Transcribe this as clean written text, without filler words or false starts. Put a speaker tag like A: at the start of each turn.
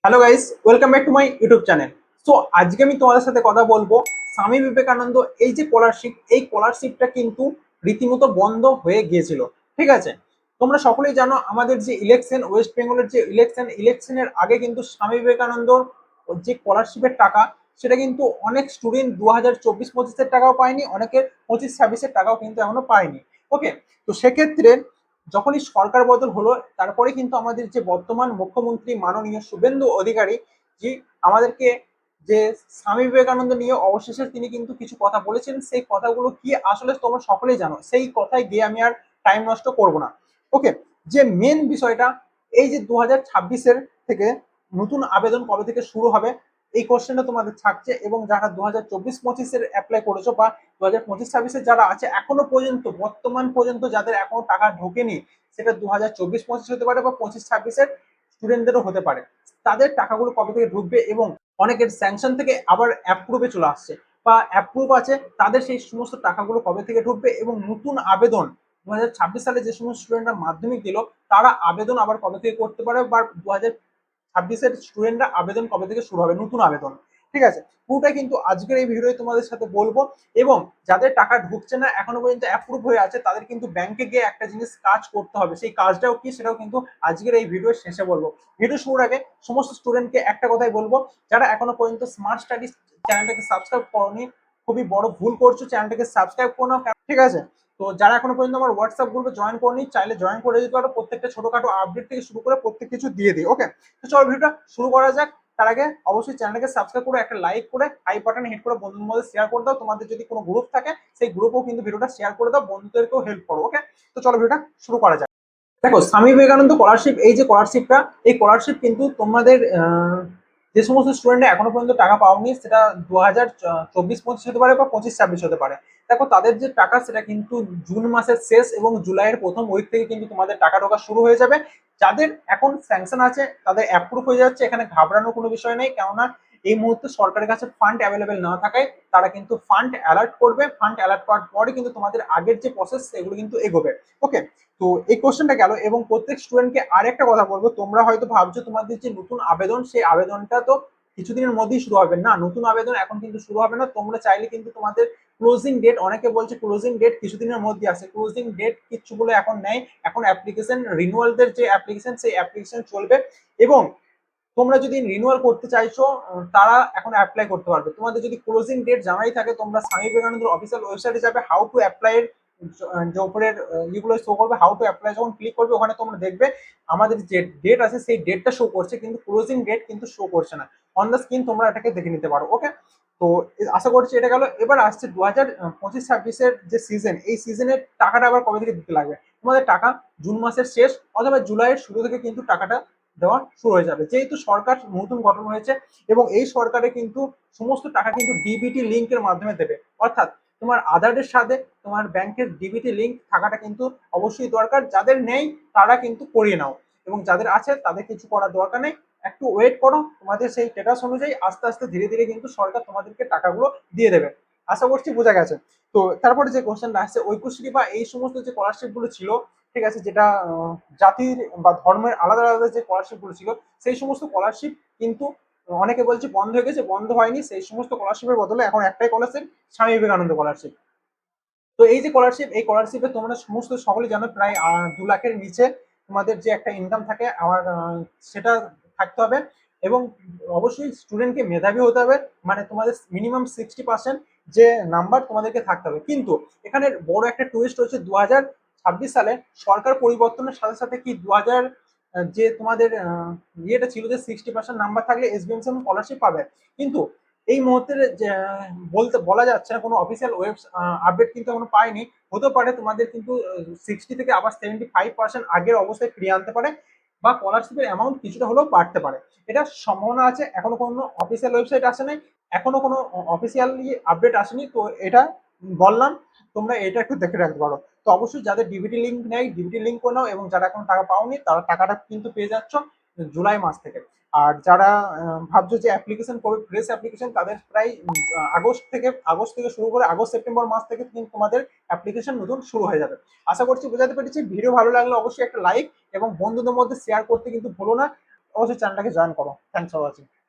A: Hello guys, welcome back to my YouTube channel. So আজকে আমি তোমাদের সাথে কথা বলবো স্বামী বিবেকানন্দ এই যে স্কলারশিপ, এই স্কলারশিপটা কিন্তু রীতিমতো বন্ধ হয়ে গিয়েছিল। ঠিক আছে, তোমরা সকলেই জানো আমাদের যে ইলেকশন, ওয়েস্ট বেঙ্গলের যে ইলেকশনের আগে কিন্তু স্বামী বিবেকানন্দর যে স্কলারশিপের টাকা, সেটা কিন্তু অনেক স্টুডেন্ট 2024-25-এর টাকাও পায়নি, অনেকের 25-26-এর টাকাও কিন্তু এখনো পায়নি। ওকে, তো সেক্ষেত্রে যখনই সরকার বদল হলো, তারপরে কিন্তু আমাদের যে বর্তমান মুখ্যমন্ত্রী মাননীয় শুভেন্দু অধিকারী জি আমাদেরকে যে স্বামী বিবেকানন্দ নিয়ে অবশেষে তিনি কিন্তু কিছু কথা বলেছেন। সেই কথাগুলো কি আসলে তোমরা সকলেই জানো, সেই কথায় গিয়ে আমি আর টাইম নষ্ট করব না। ওকে, যে মেন বিষয়টা, এই যে 2026-এর থেকে নতুন আবেদন কবে থেকে শুরু হবে, এই কোশ্চেনটা তোমাদের থাকছে। এবং যারা 2024-25-এর অ্যাপ্লাই করেছো বা 2025-26-এর যারা আছে এখনো পর্যন্ত, বর্তমান পর্যন্ত যাদের এখনো টাকা ঢোকেনি, সেটা 2024-25 হতে পারে বা 25-26-এর স্টুডেন্টদেরও হতে পারে, তাদের টাকাগুলো কবে থেকে ঢুকবে এবং অনেকের স্যাংশন থেকে আবার অ্যাপ্রুভে চলে আসছে বা অ্যাপ্রুভ আছে, তাদের সেই সমস্ত টাকাগুলো কবে থেকে ঢুকবে এবং নতুন আবেদন 2026 সালে যে সমস্ত স্টুডেন্টরা মাধ্যমিক দিল, তারা আবেদন আবার কবে থেকে করতে পারে বা 2026-এর স্টুডেন্টরা আবেদন কবে থেকে শুরু হবে, নতুন আবেদন। ঠিক আছে, পুরোটাই কিন্তু আজকের এই ভিডিওতে তোমাদের সাথে বলবো। এবং যাদের টাকা ঢুকছে না, এখনো পর্যন্ত অ্যাপ্রুভ হয়ে আছে, তাদের কিন্তু ব্যাংকে গিয়ে একটা জিনিস কাজ করতে হবে। সেই কাজটাও কি, সেটাও কিন্তু আজকের এই ভিডিওর শেষে বলবো। ভিডিও শুরুর আগে সমস্ত স্টুডেন্টকে একটা কথাই বলবো, যারা এখনো পর্যন্ত স্মার্ট স্টাডিজ চ্যানেলটাকে সাবস্ক্রাইব করোনি, খুবই বড় ভুল করছো, চ্যানেলটাকে সাবস্ক্রাইব করো না। ঠিক আছে, তো যারা এখনো পর্যন্ত আমার হোয়াটসঅ্যাপ গ্রুপে জয়েন করনি, চাইলে জয়েন করে দিতে পারো। প্রত্যেকটা ছোটখাটো আপডেট থেকে শুরু করে প্রত্যেক কিছু দিয়ে দিই। ওকে, তো চলো ভিডিওটা শুরু করা যাক। তার আগে অবশ্যই চ্যানেলটাকে সাবস্ক্রাইব করে একটা লাইক করে হাই বাটনে হিট করে বন্ধুদের মধ্যে শেয়ার করে দাও। তোমাদের যদি কোনো গ্রুপ থাকে, সেই গ্রুপেও কিন্তু ভিডিওটা শেয়ার করে দাও, বন্ধুদেরকেও হেল্প করো। ওকে, তো চলো ভিডিওটা শুরু করা যাক। দেখো, স্বামী বিবেকানন্দ স্কলারশিপ, এই যে স্কলারশিপটা, এই স্কলারশিপ কিন্তু তোমাদের যে সমস্ত স্টুডেন্টরা এখনো পর্যন্ত টাকা পাওনি, সেটা 2024-25 হতে পারে বা 25-26 হতে পারে। দেখো, তাদের যে টাকা, সেটা কিন্তু জুন মাসের শেষ এবং জুলাইয়ের প্রথম উইক থেকে কিন্তু তোমাদের টাকা ঢোকা শুরু হয়ে যাবে। যাদের এখন স্যাংশন আছে, তাদের অ্যাপ্রুভ হয়ে যাচ্ছে, এখানে ঘাবড়ানোর কোনো বিষয় নেই। কেননা এই মুহূর্তে সরকারের কাছে ফান্ড অ্যাভেলেবেল না থাকায় তারা কিন্তু ফান্ড অ্যালার্ট করবে। ফান্ড অ্যালার্ট করার পরে কিন্তু তোমাদের আগের যে প্রসেস, সেগুলো কিন্তু এগোবে। ওকে, তো এই কোশ্চেনটা গেল। এবং প্রত্যেক স্টুডেন্টকে আর একটা কথা বলবো, তোমরা হয়তো ভাবছো তোমাদের যে নতুন আবেদন, সেই আবেদনটা তো কিছুদিনের মধ্যেই শুরু হবে। না, নতুন আবেদন এখন কিন্তু শুরু হবে না। তোমরা চাইলে কিন্তু তোমাদের ক্লোজিং ডেট, অনেকে বলছে ক্লোজিং ডেট কিছুদিনের মধ্যে আসে, ক্লোজিং ডেট কিচ্ছু বলে এখন নেই। এখন অ্যাপ্লিকেশন রিনিউয়ালদের যে অ্যাপ্লিকেশন, সেই অ্যাপ্লিকেশন চলবে। এবং তোমরা যদি রিনিউয়াল করতে চাইছো, তারা এখন অ্যাপ্লাই করতে পারবে। তোমাদের যদি ক্লোজিং ডেট জানাই থাকে, তোমরা স্বামী বিবেকানন্দের অফিসিয়াল ওয়েবসাইটে যাবে, হাউ টু অ্যাপ্লাই এর যে উপরের ইগুলো শো করবে, হাউ টু অ্যাপ্লাই, যখন ক্লিক করবে ওখানে তোমরা দেখবে আমাদের যে ডেট আছে সেই ডেটটা শো করছে, কিন্তু ক্লোজিং ডেট কিন্তু শো করছে না। অন দ্য স্ক্রিন তোমরা এটাকে দেখে নিতে পারো। ওকে, তো আশা করছি এটা গেল। এবার আসছে 2025-26-এর যে সিজন, এই সিজনের টাকাটা আবার কবে থেকে দিতে লাগবে। তোমাদের টাকা জুন মাসের শেষ অথবা জুলাইয়ের শুরু থেকে কিন্তু টাকাটা দেওয়া শুরু হয়ে যাবে, যেহেতু সরকার নতুন গঠন হয়েছে। এবং এই সরকারে কিন্তু সমস্ত টাকা কিন্তু ডিবিটি লিঙ্কের মাধ্যমে দেবে। অর্থাৎ তোমার আধারের সাথে তোমার ব্যাংকের ডিবিটি লিঙ্ক থাকাটা কিন্তু অবশ্যই দরকার। যাদের নেই তারা কিন্তু করিয়ে নাও, এবং যাদের আছে তাদের কিছু করার দরকার নেই। একটু ওয়েট করো, তোমাদের সেই স্ট্যাটাস অনুযায়ী আস্তে আস্তে ধীরে ধীরে কিন্তু সরকার তোমাদেরকে টাকাগুলো দিয়ে দেবে। আশা করছি বোঝা গেছে। তো তারপরে যে কোশ্চেনটা আসছে, ঐক্যশ্রী বা এই সমস্ত যে স্কলারশিপ গুলো ছিল, ঠিক আছে, যেটা জাতির বা ধর্মের আলাদা আলাদা যে স্কলারশিপ গুলো ছিল, সেই সমস্ত স্কলারশিপ কিন্তু অনেকে বলছে বন্ধ হয়ে গেছে। বন্ধ হয়নি, সেই সমস্ত স্কলারশিপের বদলে এখন একটাই স্কলারশিপ, স্বামী বিবেকানন্দ স্কলারশিপ। তো এই যে স্কলারশিপ, এই স্কলারশিপে তোমরা সমস্ত সকলে জানো প্রায় 2 লাখের নিচে তোমাদের যে একটা ইনকাম থাকে আমার, সেটা থাকতে হবে। এবং অবশ্যই স্টুডেন্টকে মেধাবী হতে হবে, মানে তোমাদের মিনিমাম 60% যে নাম্বার তোমাদেরকে থাকতে হবে। কিন্তু এখানে বড় একটা টুইস্ট হচ্ছে, 2026 সালে সরকার পরিবর্তনের সাথে সাথে কি 2000 যে তোমাদের ইয়েটা ছিল যে 60% নাম্বার থাকলে এসবিএমসি স্কলারশিপ পাবে। কিন্তু এই মুহূর্তে বলতে বলা যাচ্ছে না, কোনো অফিসিয়াল ওয়েব আপডেট কিন্তু এখনো পাইনি। হতে পারে তোমাদের কিন্তু 60 থেকে আবার 75% আগের অবস্থায় ফিরিয়ে আনতে পারে, বা স্কলারশিপের অ্যামাউন্ট কিছুটা হলেও বাড়তে পারে। এটা সম্ভাবনা আছে। এখনো কোনো অফিসিয়াল ওয়েবসাইট আসে নাই, এখনো কোনো অফিসিয়ালি আপডেট আসেনি। তো এটা বললাম, তোমরা এটা একটু দেখে রাখতে পারো। তো অবশ্যই যাদের ডিবিটি লিঙ্ক নেই, ডিবিটি লিঙ্ক করে নাও। এবং যারা এখন টাকা পাওনি, তারা টাকাটা কিন্তু পেয়ে যাচ্ছ জুলাই মাস থেকে। আর যারা ভাবছো যে অ্যাপ্লিকেশন করবে, ফ্রেশ অ্যাপ্লিকেশন, তাদের প্রায় আগস্ট থেকে শুরু করে আগস্ট সেপ্টেম্বর মাস থেকে কিন্তু তোমাদের অ্যাপ্লিকেশন নতুন শুরু হয়ে যাবে। আশা করছি বোঝাতে পেরেছি। ভিডিও ভালো লাগলে অবশ্যই একটা লাইক এবং বন্ধুদের মধ্যে শেয়ার করতে কিন্তু ভুলো না। অবশ্যই চ্যানেলটাকে জয়েন করো। Thanks for watching.